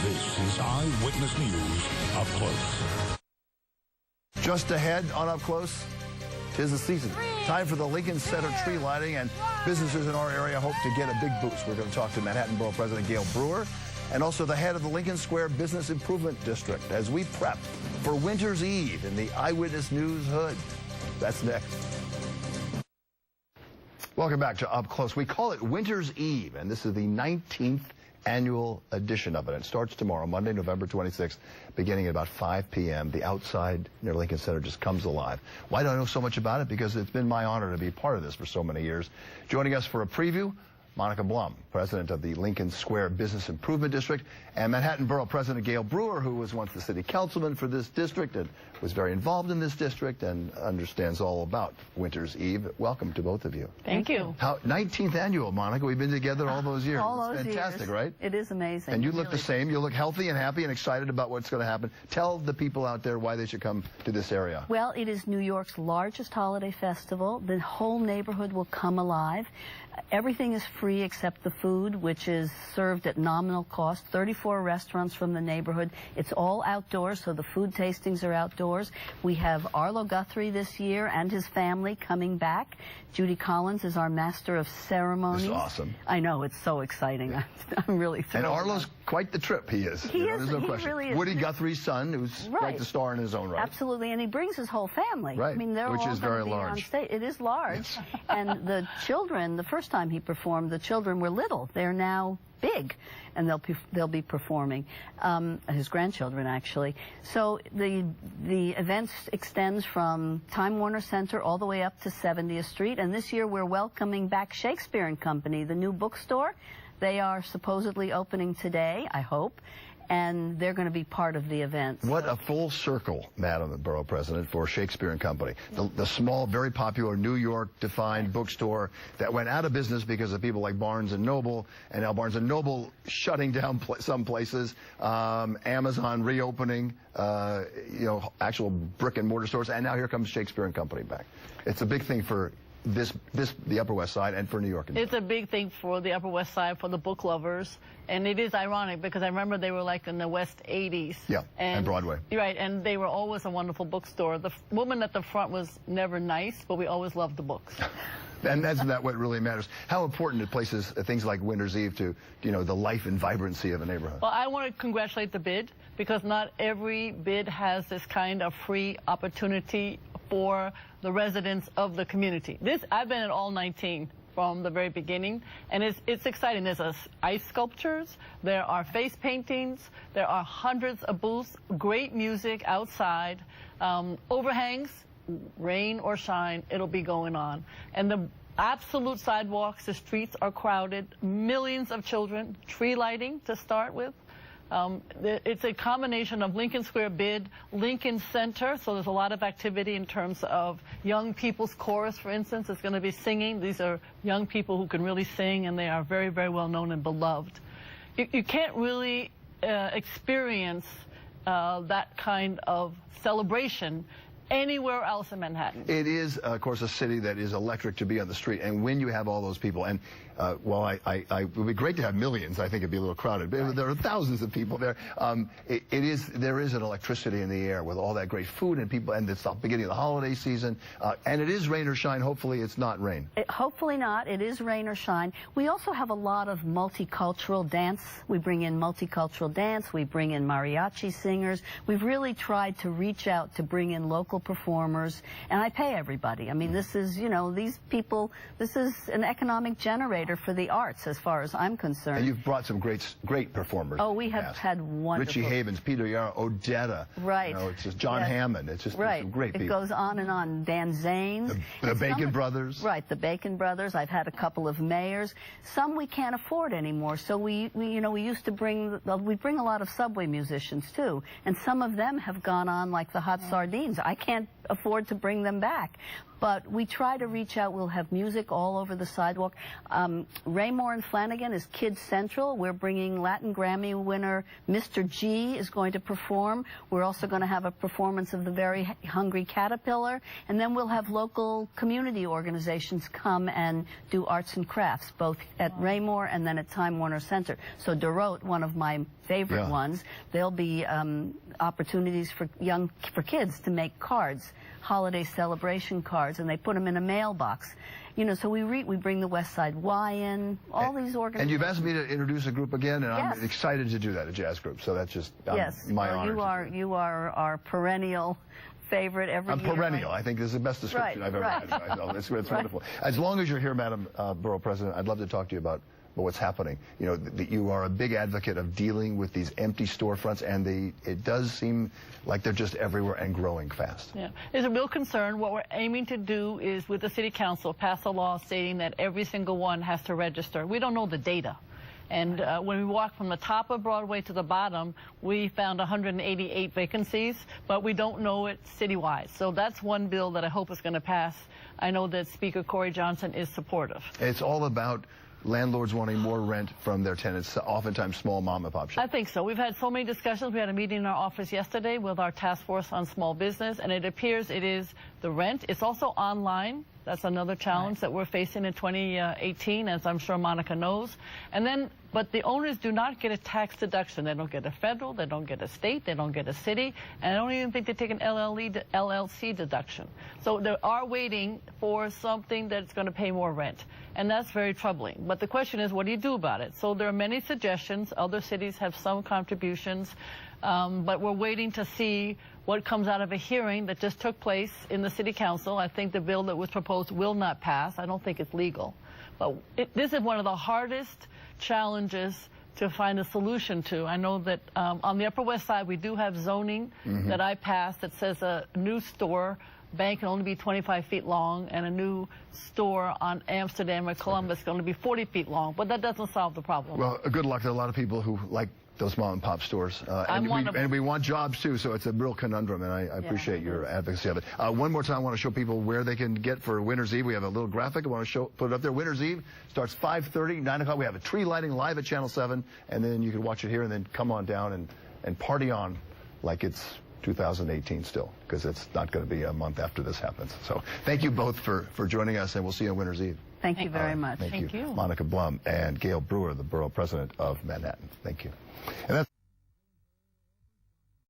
This is Eyewitness News Up Close. Just ahead on Up Close, 'tis the season. Time for the Lincoln Center tree lighting, and businesses in our area hope to get a big boost. We're going to talk to Manhattan Borough President Gail Brewer and also the head of the Lincoln Square Business Improvement District as we prep for Winter's Eve in the Eyewitness News hood. That's next. Welcome back to Up Close. We call it Winter's Eve, and this is the 19th annual edition of it. It starts tomorrow, Monday, November 26th, beginning at about 5 p.m. The outside near Lincoln Center just comes alive. Why do I know so much about it? Because it's been my honor to be part of this for so many years. Joining us for a preview, Monica Blum, president of the Lincoln Square Business Improvement District, and Manhattan Borough President Gail Brewer, who was once the city councilman for this district and was very involved in this district and understands all about Winter's Eve. Welcome to both of you. Thank you. 19th annual, Monica. We've been together all those years. All those it's fantastic, years. Right? It is amazing. And you look the same. You look healthy and happy and excited about what's going to happen. Tell the people out there why they should come to this area. Well, it is New York's largest holiday festival. The whole neighborhood will come alive. Everything is free except the food, which is served at nominal cost. 34 restaurants from the neighborhood. It's all outdoors, so the food tastings are outdoors. We have Arlo Guthrie this year and his family coming back. Judy Collins is our master of ceremonies. This is awesome. I know, it's so exciting. Yeah. I'm really thrilled. And Arlo's quite the trip, he is. He is. There's no question. Really is. Woody Guthrie's son, who's quite the star in his own right. Absolutely, and he brings his whole family. Right, I mean, they're which all is going very to be large. on stage. It is large. Yes. And the children, the first time he performed, the children were little. They're now big, and they'll be performing. His grandchildren, actually. So the event extends from Time Warner Center all the way up to 70th Street, and this year we're welcoming back Shakespeare and Company, the new bookstore. They are supposedly opening today, I hope, and they're going to be part of the event. What a full circle, Madam Borough President, for Shakespeare and Company. The small, very popular New York-defined bookstore that went out of business because of people like Barnes & Noble, and now Barnes & Noble shutting down some places, Amazon reopening, actual brick-and-mortar stores, and now here comes Shakespeare and Company back. It's a big thing for the Upper West Side and for New York. It's a big thing for the Upper West Side, for the book lovers. And it is ironic because I remember they were like in the West 80s. Yeah, and Broadway. Right, and they were always a wonderful bookstore. The woman at the front was never nice, but we always loved the books. And that's what really matters. How important it places things like Winter's Eve to, the life and vibrancy of a neighborhood? Well, I want to congratulate the bid because not every bid has this kind of free opportunity for the residents of the community. I've been at all 19 from the very beginning, and it's exciting. There's ice sculptures, there are face paintings, there are hundreds of booths, great music outside, overhangs, rain or shine, it'll be going on. And the absolute sidewalks, the streets are crowded, millions of children, tree lighting to start with. It's a combination of Lincoln Square bid, Lincoln Center, so there's a lot of activity in terms of young people's chorus, for instance, is going to be singing. These are young people who can really sing, and they are very, very well known and beloved. You can't really experience that kind of celebration anywhere else in Manhattan. It is, of course, a city that is electric to be on the street, and when you have all those people, and while it would be great to have millions, I think it'd be a little crowded, but there are thousands of people there. There is an electricity in the air with all that great food and people, and it's the beginning of the holiday season, and it is rain or shine. Hopefully it's not rain. Hopefully not. It is rain or shine. We also have a lot of multicultural dance. We bring in multicultural dance. We bring in mariachi singers. We've really tried to reach out to bring in local performers, and I pay everybody. I mean, this is, these people, this is an economic generator for the arts as far as I'm concerned. And you've brought some great performers. Oh, we have had wonderful. Richie Havens, Peter Yarrow, Odetta. Right. It's just John Hammond. It's just some great people. It goes on and on. Dan Zanes. The Bacon Brothers. Right, the Bacon Brothers. I've had a couple of mayors. Some we can't afford anymore, so we used to bring a lot of subway musicians too, and some of them have gone on like the Hot Sardines. I can't afford to bring them back. But we try to reach out. We'll have music all over the sidewalk. Raymore and Flanagan is Kids Central. We're bringing Latin Grammy winner Mr. G is going to perform. We're also going to have a performance of the Very Hungry Caterpillar. And then we'll have local community organizations come and do arts and crafts, both at Raymore and then at Time Warner Center. So Dorot, one of my favorite ones, there'll be opportunities for kids to make cards, holiday celebration cards, and they put them in a mailbox. You know, so we bring the West Side Y in, all these organizations. And you've asked me to introduce a group again, and I'm excited to do that, a jazz group. So that's just my honor. You are our perennial favorite every year. I'm perennial. I think this is the best description I've ever had. It's wonderful. As long as you're here, Madam Borough President, I'd love to talk to you about what's happening. You know, you are a big advocate of dealing with these empty storefronts, and it does seem like they're just everywhere and growing fast. Yeah, it's a real concern. What we're aiming to do is, with the City Council, pass a law stating that every single one has to register. We don't know the data. And when we walk from the top of Broadway to the bottom, we found 188 vacancies, but we don't know it citywide. So that's one bill that I hope is going to pass. I know that Speaker Corey Johnson is supportive. It's all about landlords wanting more rent from their tenants, oftentimes small mom-and-pop shops. I think so. We've had so many discussions. We had a meeting in our office yesterday with our task force on small business, and it appears it is the rent. It's also online. That's another challenge that we're facing in 2018, as I'm sure Monica knows. And then, but the owners do not get a tax deduction. They don't get a federal, they don't get a state, they don't get a city, and I don't even think they take an LLC deduction. So they are waiting for something that's going to pay more rent, and that's very troubling. But the question is, what do you do about it? So there are many suggestions. Other cities have some contributions, but we're waiting to see what comes out of a hearing that just took place in the City Council. I think the bill that was proposed will not pass. I don't think it's legal. But this is one of the hardest challenges to find a solution to. I know that on the Upper West Side, we do have zoning that I passed that says a new store bank can only be 25 feet long, and a new store on Amsterdam or Columbus can only be 40 feet long. But that doesn't solve the problem. Well, good luck to a lot of people who like those mom-and-pop stores. And we want jobs, too, so it's a real conundrum, and I appreciate your advocacy of it. One more time, I want to show people where they can get for Winter's Eve. We have a little graphic. I want to put it up there. Winter's Eve starts 5:30, 9 o'clock. We have a tree lighting live at Channel 7, and then you can watch it here and then come on down and party on like it's 2018 still, because it's not going to be a month after this happens. So thank you both for joining us, and we'll see you on Winter's Eve. Thank you very much. Thank you. Monica Blum and Gail Brewer, the Borough President of Manhattan. Thank you. And that's